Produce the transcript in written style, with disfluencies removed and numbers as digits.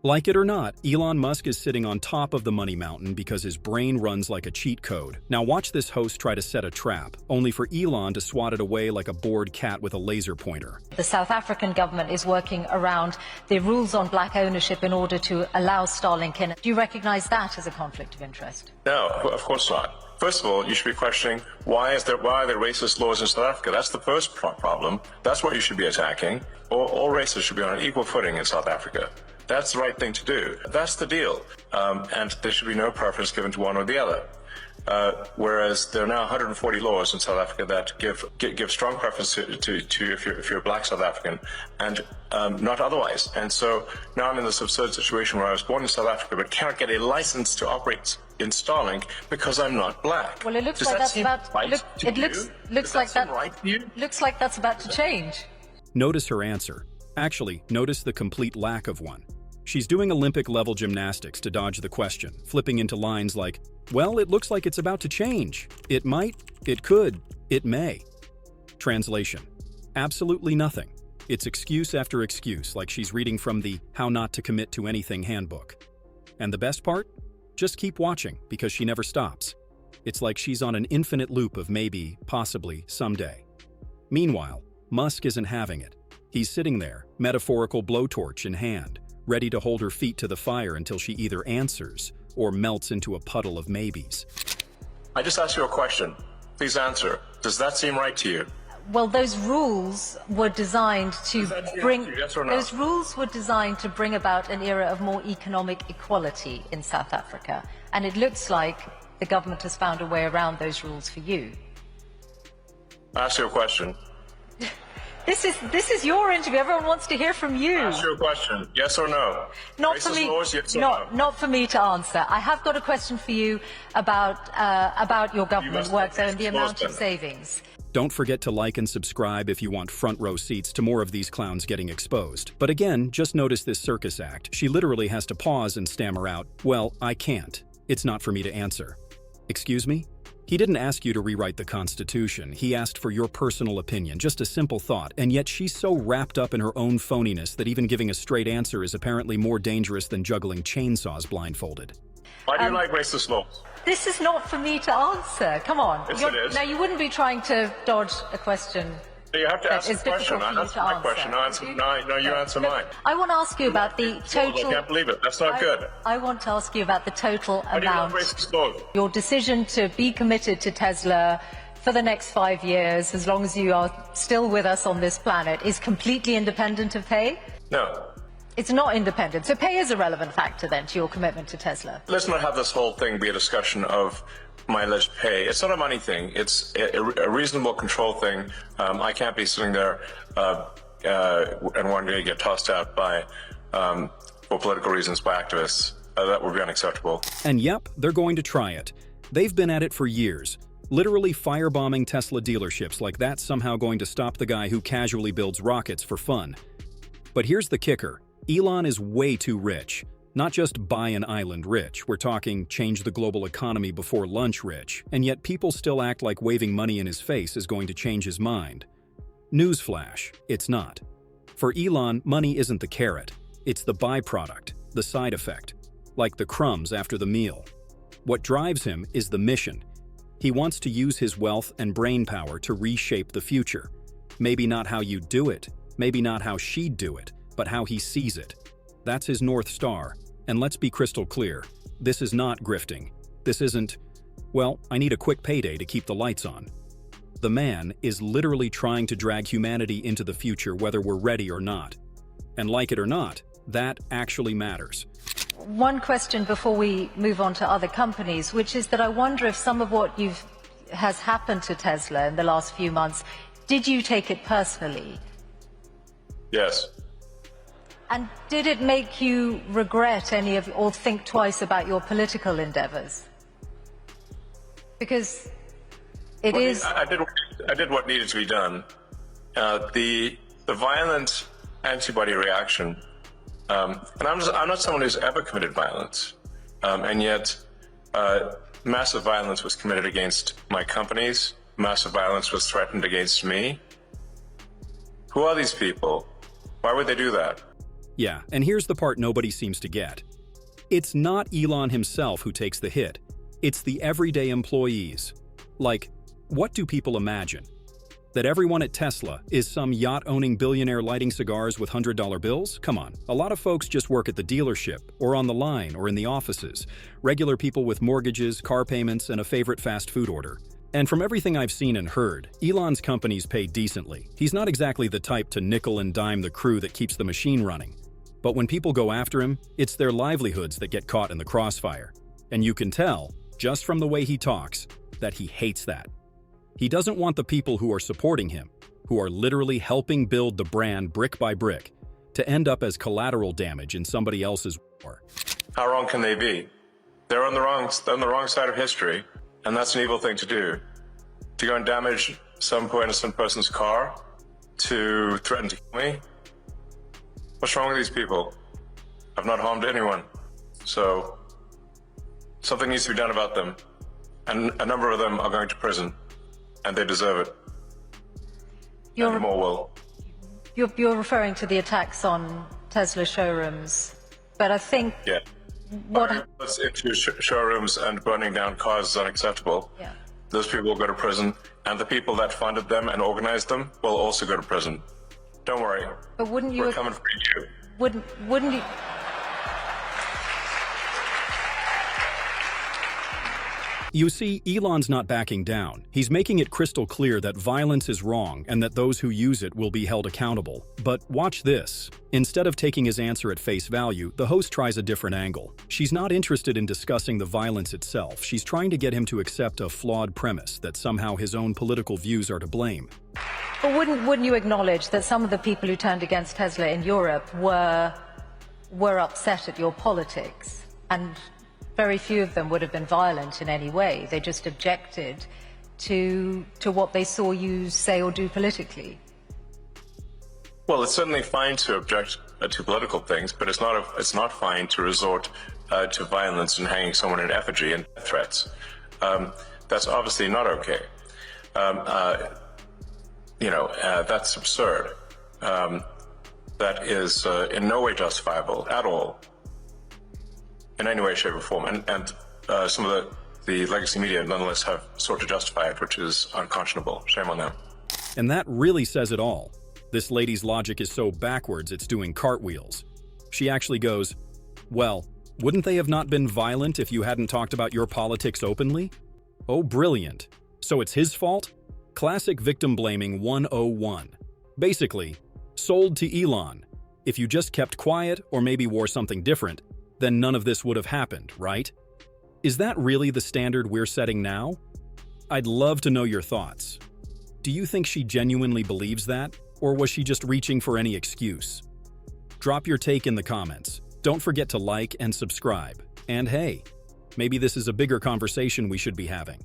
Like it or not, Elon Musk is sitting on top of the money mountain because his brain runs like a cheat code. Now watch this host try to set a trap, only for Elon to swat it away like a bored cat with a laser pointer. The South African government is working around the rules on black ownership in order to allow Starlink in. Do you recognize that as a conflict of interest? No, of course not. First of all, you should be questioning why are there racist laws in South Africa? That's the first problem. That's what you should be attacking. All races should be on an equal footing in South Africa. That's the right thing to do. That's the deal. And there should be no preference given to one or the other. Whereas there are now 140 laws in South Africa that give strong preference to if you're a black South African, and not otherwise. And so now I'm in this absurd situation where I was born in South Africa but cannot get a license to operate in Starlink because I'm not black. Well, it looks Does like that that's seem about. right to you? Looks Does like that that. seem right to you? Looks like that's about to change. Notice her answer. Actually, notice the complete lack of one. She's doing Olympic-level gymnastics to dodge the question, flipping into lines like, well, it looks like it's about to change. It might, it could, it may. Translation: absolutely nothing. It's excuse after excuse, like she's reading from the How Not to Commit to Anything handbook. And the best part? Just keep watching, because she never stops. It's like she's on an infinite loop of maybe, possibly, someday. Meanwhile, Musk isn't having it. He's sitting there, metaphorical blowtorch in hand, ready to hold her feet to the fire until she either answers or melts into a puddle of maybes. I just asked you a question. Please answer. Does that seem right to you? Well, those rules were designed to bring. Yes or no? Those rules were designed to bring about an era of more economic equality in South Africa, and it looks like the government has found a way around those rules for you. I asked you a question. This is your interview. Everyone wants to hear from you. Ask you a question. Yes or no? Not for Racist me. laws, yes or no? Not for me to answer. I have got a question for you about your government work though and the amount of savings. Don't forget to like and subscribe if you want front row seats to more of these clowns getting exposed. But again, just notice this circus act. She literally has to pause and stammer out, well, I can't. It's not for me to answer. Excuse me? He didn't ask you to rewrite the Constitution. He asked for your personal opinion, just a simple thought, and yet she's so wrapped up in her own phoniness that even giving a straight answer is apparently more dangerous than juggling chainsaws blindfolded. Why do you like racist laws? This is not for me to answer. Come on. Yes, it is. Now, you wouldn't be trying to dodge a question. You have to ask It's a question. difficult for you Answer to my answer. question. No, you answer mine. I want to ask you about the total. I can't believe it. That's not good. I want to ask you about the total Why do you love amount. racist laws? Your decision to be committed to Tesla for the next 5 years, as long as you are still with us on this planet, is completely independent of pay? No. It's not independent. So pay is a relevant factor then to your commitment to Tesla. Let's not have this whole thing be a discussion of my alleged pay. It's not a money thing. It's a reasonable control thing. I can't be sitting there and wanting to get tossed out by, for political reasons, by activists. That would be unacceptable. And yep, they're going to try it. They've been at it for years, literally firebombing Tesla dealerships like that's somehow going to stop the guy who casually builds rockets for fun. But here's the kicker. Elon is way too rich. Not just buy an island rich, we're talking change the global economy before lunch rich, and yet people still act like waving money in his face is going to change his mind. Newsflash, it's not. For Elon, money isn't the carrot, it's the byproduct, the side effect, like the crumbs after the meal. What drives him is the mission. He wants to use his wealth and brain power to reshape the future. Maybe not how you do it, maybe not how she'd do it, but how he sees it. That's his North Star. And let's be crystal clear, this is not grifting. This isn't, well, I need a quick payday to keep the lights on. The man is literally trying to drag humanity into the future whether we're ready or not. And like it or not, that actually matters. One question before we move on to other companies, which is that I wonder if some of what has happened to Tesla in the last few months, did you take it personally? Yes. And did it make you regret or think twice about your political endeavors? Because it is. I did what needed to be done. The violent antibody reaction, and I'm not someone who's ever committed violence, and yet massive violence was committed against my companies. Massive violence was threatened against me. Who are these people? Why would they do that? Yeah, and here's the part nobody seems to get. It's not Elon himself who takes the hit. It's the everyday employees. Like, what do people imagine? That everyone at Tesla is some yacht-owning billionaire lighting cigars with $100 bills? Come on, a lot of folks just work at the dealership, or on the line, or in the offices. Regular people with mortgages, car payments, and a favorite fast food order. And from everything I've seen and heard, Elon's companies pay decently. He's not exactly the type to nickel and dime the crew that keeps the machine running. But when people go after him, it's their livelihoods that get caught in the crossfire. And you can tell, just from the way he talks, that he hates that. He doesn't want the people who are supporting him, who are literally helping build the brand brick by brick, to end up as collateral damage in somebody else's war. How wrong can they be? They're on the wrong side of history, and that's an evil thing to do. To go and damage some poor innocent person's car, to threaten to kill me. What's wrong with these people? I've not harmed anyone. So, something needs to be done about them. And a number of them are going to prison. And they deserve it. And more will. You're referring to the attacks on Tesla showrooms, but I think... Yeah. What's into showrooms and burning down cars is unacceptable. Yeah. Those people will go to prison, and the people that funded them and organized them will also go to prison. Don't worry. But wouldn't you... We're coming for you. Wouldn't you... You see, Elon's not backing down. He's making it crystal clear that violence is wrong and that those who use it will be held accountable. But watch this. Instead of taking his answer at face value, the host tries a different angle. She's not interested in discussing the violence itself. She's trying to get him to accept a flawed premise that somehow his own political views are to blame. But wouldn't you acknowledge that some of the people who turned against Tesla in Europe were upset at your politics? And very few of them would have been violent in any way. They just objected to what they saw you say or do politically. Well, it's certainly fine to object to political things, but it's not fine to resort to violence and hanging someone in effigy and death threats. That's obviously not okay. That's absurd. That is in no way justifiable at all. In any way, shape, or form. And some of the legacy media nonetheless have sought to justify it, which is unconscionable. Shame on them. And that really says it all. This lady's logic is so backwards it's doing cartwheels. She actually goes, well, wouldn't they have not been violent if you hadn't talked about your politics openly? Oh, brilliant. So it's his fault? Classic victim blaming 101. Basically, sold to Elon. If you just kept quiet or maybe wore something different, then none of this would have happened, right? Is that really the standard we're setting now? I'd love to know your thoughts. Do you think she genuinely believes that, or was she just reaching for any excuse? Drop your take in the comments. Don't forget to like and subscribe. And hey, maybe this is a bigger conversation we should be having.